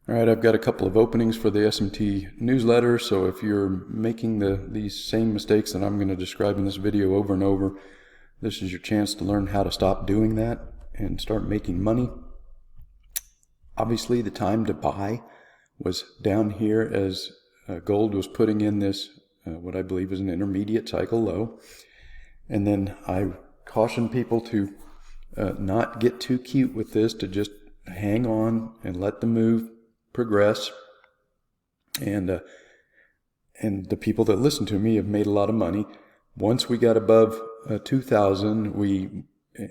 All right, I've got a couple of openings for the SMT newsletter, so if you're making these same mistakes that I'm going to describe in this video over and over, this is your chance to learn how to stop doing that and start making money. Obviously, the time to buy was down here as gold was putting in this, what I believe is an intermediate cycle low. And then I caution people to not get too cute with this, to just hang on and let the move progress. And the people that listen to me have made a lot of money. Once we got above 2,000,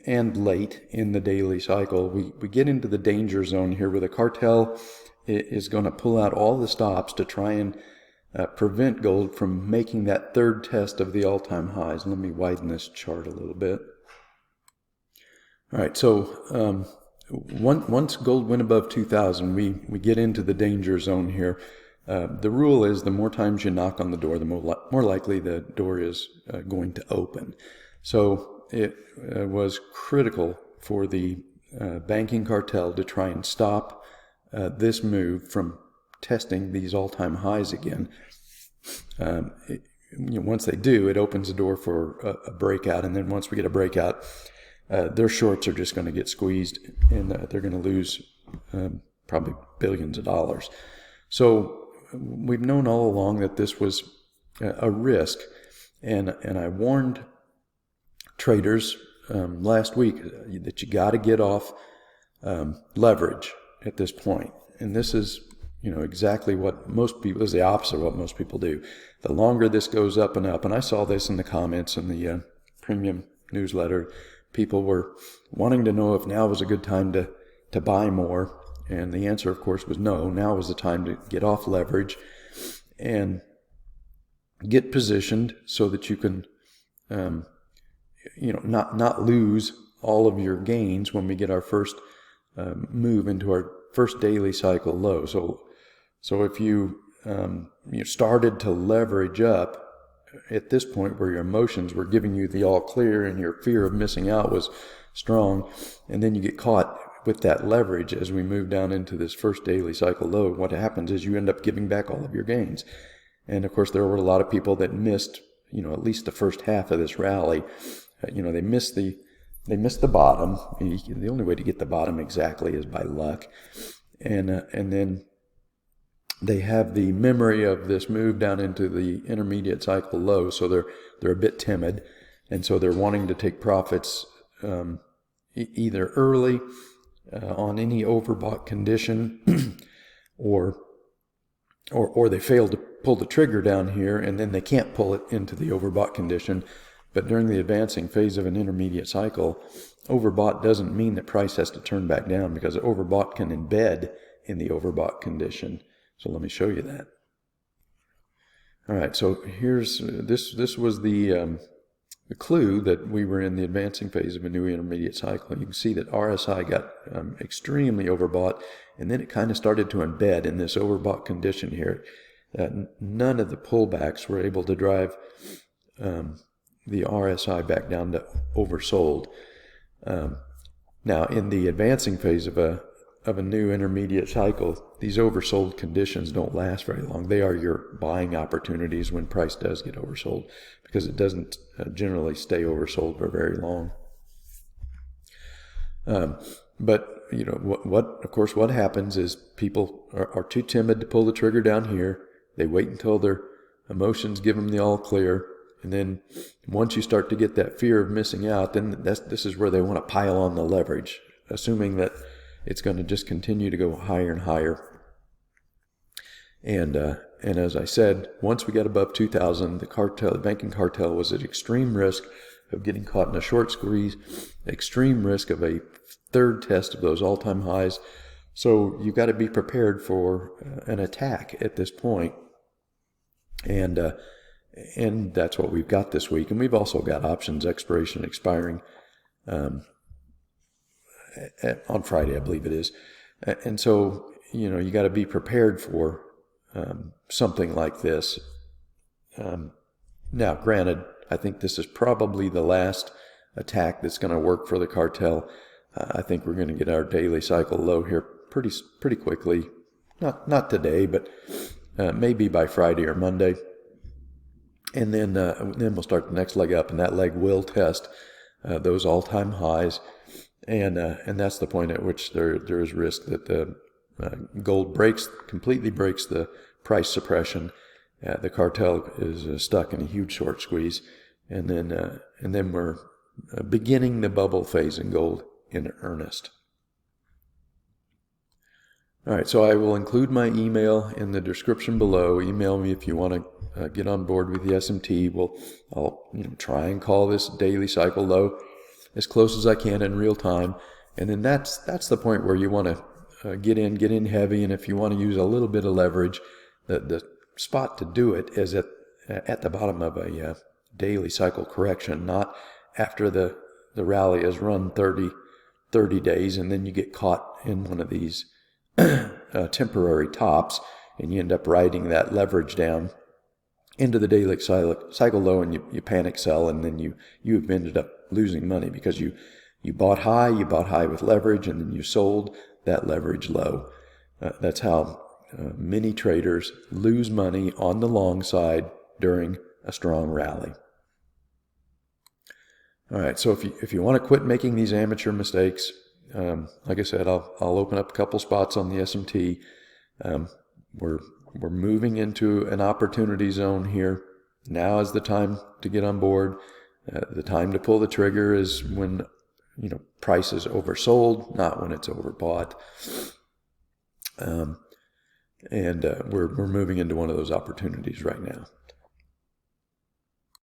and late in the daily cycle, we get into the danger zone here where the cartel is going to pull out all the stops to try and prevent gold from making that third test of the all-time highs. Let me widen this chart a little bit. All right, so once gold went above 2,000, we get into the danger zone here. The rule is the more times you knock on the door, the more likely the door is going to open. So it was critical for the banking cartel to try and stop this move from testing these all-time highs again. Once they do, it opens the door for a breakout, and then once we get a breakout, their shorts are just going to get squeezed, and they're going to lose probably billions of dollars. So we've known all along that this was a risk, and I warned traders last week that you got to get off leverage at this point. And this is exactly what most people, is the opposite of what most people do. The longer this goes up and up, and I saw this in the comments in the premium newsletter, people were wanting to know if now was a good time to buy more. And the answer, of course, was no. Now was the time to get off leverage and get positioned so that you can, not lose all of your gains when we get our first move into our first daily cycle low. So if you started to leverage up at this point where your emotions were giving you the all clear and your fear of missing out was strong, and then you get caught with that leverage as we move down into this first daily cycle low, what happens is you end up giving back all of your gains. And of course, there were a lot of people that missed, at least the first half of this rally. They missed the bottom. The only way to get the bottom exactly is by luck. And then they have the memory of this move down into the intermediate cycle low, so they're a bit timid, and so they're wanting to take profits either early on any overbought condition, or they fail to pull the trigger down here, and then they can't pull it into the overbought condition. But during the advancing phase of an intermediate cycle, overbought doesn't mean that price has to turn back down, because overbought can embed in the overbought condition. So let me show you that. All right, so here's this was the clue that we were in the advancing phase of a new intermediate cycle. You can see that RSI got extremely overbought, and then it kind of started to embed in this overbought condition here. None of the pullbacks were able to drive the RSI back down to oversold. Now, in the advancing phase of a new intermediate cycle, these oversold conditions don't last very long. They are your buying opportunities when price does get oversold, because it doesn't generally stay oversold for very long. But what happens is people are too timid to pull the trigger down here. They wait until their emotions give them the all clear. And then once you start to get that fear of missing out, then this is where they want to pile on the leverage, assuming that it's going to just continue to go higher and higher. And as I said, once we got above 2,000, the banking cartel was at extreme risk of getting caught in a short squeeze, extreme risk of a third test of those all-time highs. So you got to be prepared for an attack at this point. And that's what we've got this week. And we've also got options expiration expiring on Friday, I believe it is. And so, you got to be prepared for something like this. Now, granted, I think this is probably the last attack that's going to work for the cartel. I think we're going to get our daily cycle low here pretty quickly, not today, but maybe by Friday or Monday. And then we'll start the next leg up, and that leg will test those all-time highs, and that's the point at which there is risk that the gold completely breaks the price suppression. The cartel is stuck in a huge short squeeze, and then we're beginning the bubble phase in gold in earnest. All right, so I will include my email in the description below. Email me if you want to get on board with the SMT. I'll try and call this daily cycle low as close as I can in real time, and then that's the point where you want to get in heavy. And if you want to use a little bit of leverage, the spot to do it is at the bottom of a daily cycle correction, not after the rally has run 30 days, and then you get caught in one of these temporary tops, and you end up riding that leverage down into the daily cycle low, and you panic sell, and then you've ended up losing money because you bought high with leverage, and then you sold that leverage low. That's how many traders lose money on the long side during a strong rally. All right, so if you want to quit making these amateur mistakes, like I said, I'll open up a couple spots on the SMT. We're moving into an opportunity zone here. Now is the time to get on board. The time to pull the trigger is when price is oversold, not when it's overbought. And we're moving into one of those opportunities right now.